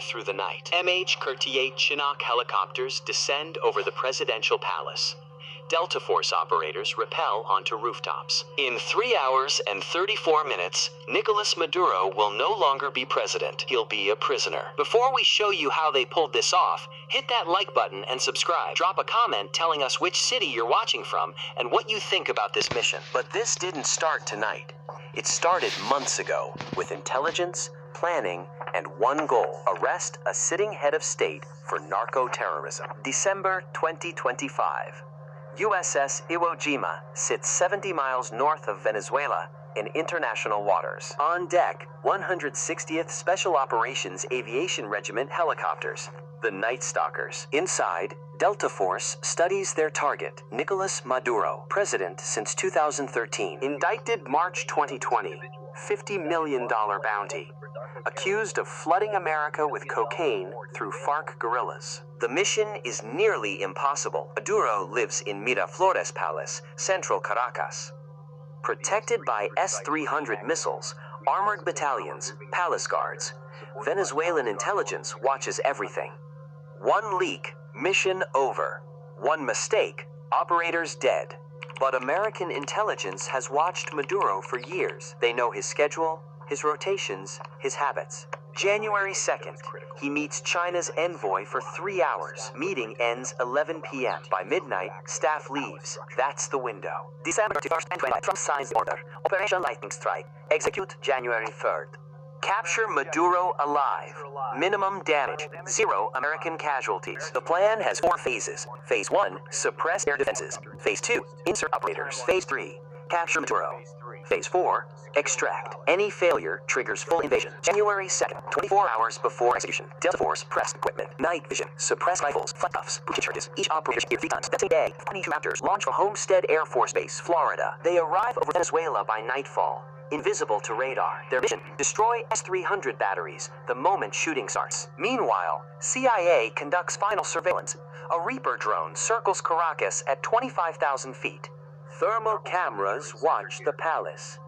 through the night. MH-38 Chinook helicopters descend over the presidential palace. Delta Force operators rappel onto rooftops. In 3 hours and 34 minutes, Nicolas Maduro will no longer be president. He'll be a prisoner. Before we show you how they pulled this off, hit that like button and subscribe. Drop a comment telling us which city you're watching from and what you think about this mission. But this didn't start tonight. It started months ago with intelligence, planning, and one goal: arrest a sitting head of state for narco-terrorism. December 2025. USS Iwo Jima sits 70 miles north of Venezuela in international waters. On deck, 160th Special Operations Aviation Regiment helicopters, the Night Stalkers. Inside, Delta Force studies their target, Nicolas Maduro, president since 2013. Indicted March 2020, $50 million bounty. Accused of flooding America with cocaine through FARC guerrillas. The mission is nearly impossible. Maduro lives in Miraflores Palace, central Caracas. Protected by S-300 missiles, armored battalions, palace guards, Venezuelan intelligence watches everything. One leak, mission over. One mistake, operators dead. But American intelligence has watched Maduro for years. They know his schedule, his rotations, his habits. January 2nd, he meets China's envoy for 3 hours. Meeting ends 11 p.m. By midnight, staff leaves. That's the window. December 31st, 2020, Trump signs the order. Operation Lightning Strike. Execute January 3rd. Capture Maduro alive. Minimum damage. 0 American casualties. The plan has 4 phases. Phase 1, suppress air defenses. Phase 2, insert operators. Phase 3, capture Maduro. Phase 4, extract. Any failure triggers full invasion. January 2nd, 24 hours before execution. Delta Force press equipment. Night vision. Suppress rifles. Flat cuffs. Booty charges. Each operator here 3 times. That's a day. 22 raptors launch from Homestead Air Force Base, Florida. They arrive over Venezuela by nightfall. Invisible to radar. Their mission, destroy S-300 batteries the moment shooting starts. Meanwhile, CIA conducts final surveillance. A Reaper drone circles Caracas at 25,000 feet. Thermal cameras watch the palace.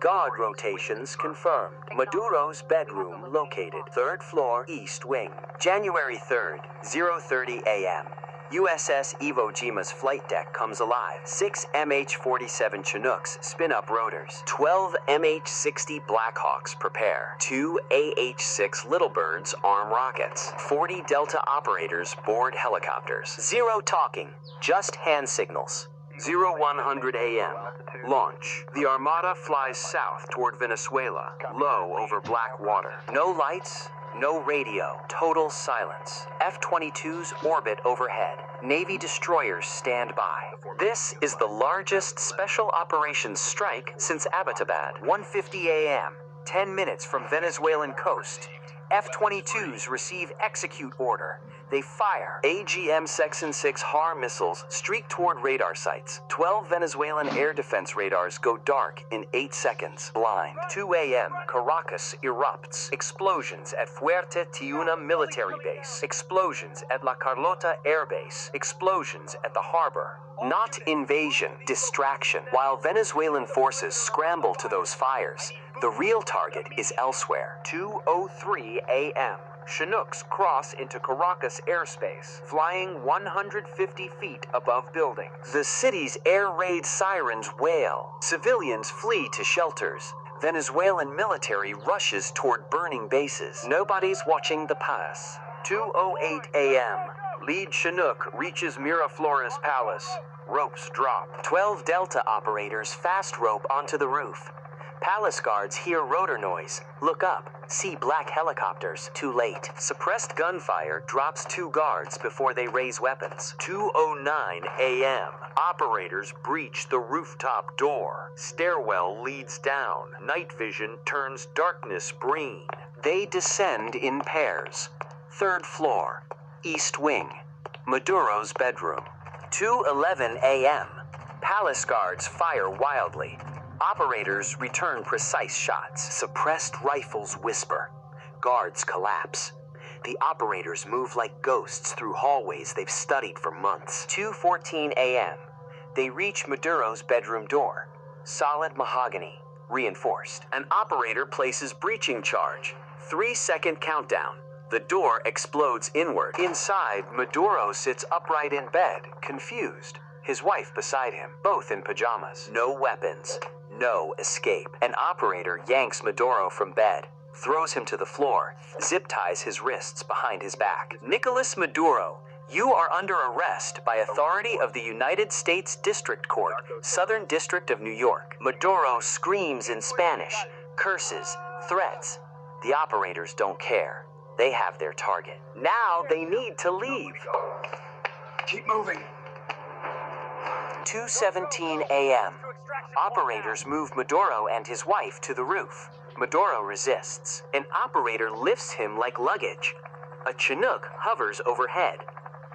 Guard rotations confirmed. Maduro's bedroom located. 3rd floor, east wing. January 3rd, 0:30 a.m. USS Iwo Jima's flight deck comes alive. 6 MH-47 Chinooks spin up rotors. 12 MH-60 Blackhawks prepare. 2 AH-6 Little Birds arm rockets. 40 Delta operators board helicopters. 0 talking, just hand signals. 0100 a.m. Launch. The Armada flies south toward Venezuela, low over black water. No lights, no radio, total silence. F-22s orbit overhead. Navy destroyers stand by. This is the largest special operations strike since Abbottabad. 1:50 a.m., 10 minutes from Venezuelan coast. F-22s receive execute order. They fire. AGM Section 6 HAR missiles streak toward radar sites. 12 Venezuelan air defense radars go dark in 8 seconds. Blind. 2 a.m. Caracas erupts. Explosions at Fuerte Tiuna military base. Explosions at La Carlota air base. Explosions at the harbor. Not invasion, distraction. While Venezuelan forces scramble to those fires, the real target is elsewhere. 2:03 a.m. Chinooks cross into Caracas airspace, flying 150 feet above buildings. The city's air raid sirens wail. Civilians flee to shelters. Venezuelan military rushes toward burning bases. Nobody's watching the pass. 2:08 a.m. Lead Chinook reaches Miraflores Palace. Ropes drop. 12 Delta operators fast rope onto the roof. Palace guards hear rotor noise. Look up. See black helicopters. Too late. Suppressed gunfire drops 2 guards before they raise weapons. 2:09 a.m. Operators breach the rooftop door. Stairwell leads down. Night vision turns darkness green. They descend in pairs. 3rd floor. East wing. Maduro's bedroom. 2:11 a.m. Palace guards fire wildly. Operators return precise shots. Suppressed rifles whisper. Guards collapse. The operators move like ghosts through hallways they've studied for months. 2:14 a.m. They reach Maduro's bedroom door. Solid mahogany, reinforced. An operator places breaching charge. 3-second countdown. The door explodes inward. Inside, Maduro sits upright in bed, confused, his wife beside him, both in pajamas. No weapons, no escape. An operator yanks Maduro from bed, throws him to the floor, zip ties his wrists behind his back. Nicolas Maduro, you are under arrest by authority of the United States District Court, Southern District of New York. Maduro screams in Spanish, curses, threats. The operators don't care. They have their target. Now they need to leave. Keep moving. 2:17 a.m. Operators move Maduro and his wife to the roof. Maduro resists. An operator lifts him like luggage. A Chinook hovers overhead.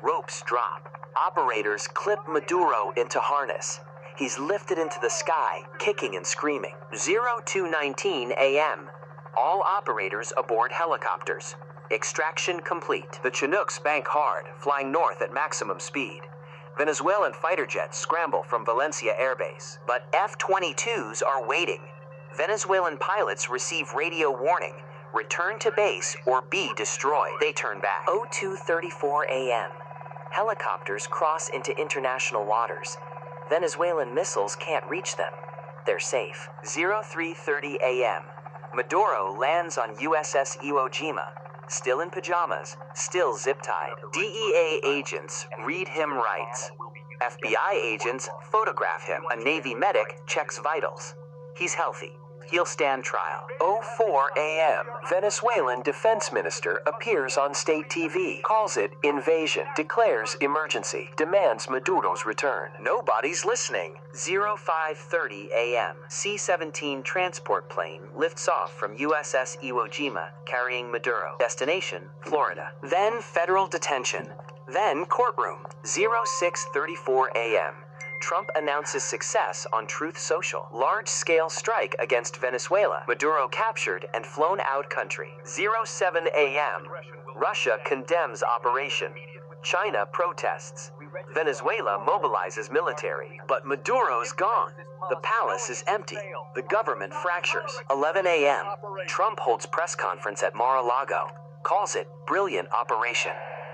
Ropes drop. Operators clip Maduro into harness. He's lifted into the sky, kicking and screaming. 02:19 a.m. All operators aboard helicopters. Extraction complete. The Chinooks bank hard, flying north at maximum speed. Venezuelan fighter jets scramble from Valencia Air Base, but F-22s are waiting. Venezuelan pilots receive radio warning, return to base or be destroyed. They turn back. 02:34 a.m. Helicopters cross into international waters. Venezuelan missiles can't reach them. They're safe. 03:30 a.m. Maduro lands on USS Iwo Jima, still in pajamas, still zip-tied. DEA agents read him rights. FBI agents photograph him. A Navy medic checks vitals. He's healthy. He'll stand trial. 04 a.m. Venezuelan defense minister appears on state TV, calls it invasion, declares emergency, demands Maduro's return. Nobody's listening. 05:30 a.m. C-17 transport plane lifts off from USS Iwo Jima, carrying Maduro. Destination, Florida. Then federal detention. Then courtroom. 06:34 a.m. Trump announces success on Truth Social. Large-scale strike against Venezuela. Maduro captured and flown out country. 07 a.m. Russia condemns operation. China protests. Venezuela mobilizes military. But Maduro's gone. The palace is empty. The government fractures. 11 a.m. Trump holds press conference at Mar-a-Lago. Calls it brilliant operation.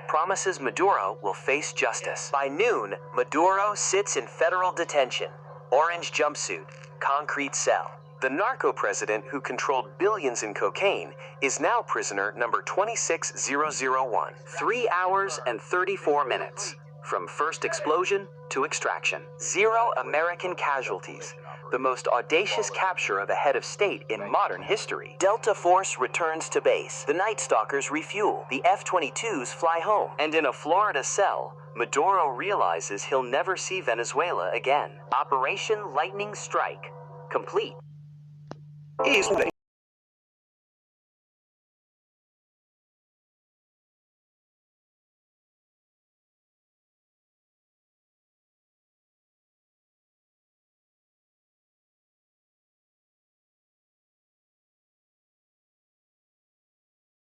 Promises Maduro will face justice. By noon, Maduro sits in federal detention. Orange jumpsuit, concrete cell. The narco president who controlled billions in cocaine is now prisoner number 26001. 3 hours and 34 minutes. From first explosion to extraction. 0 American casualties. The most audacious capture of a head of state in modern history. Delta Force returns to base. The Night Stalkers refuel. The F-22s fly home. And in a Florida cell, Maduro realizes he'll never see Venezuela again. Operation Lightning Strike complete.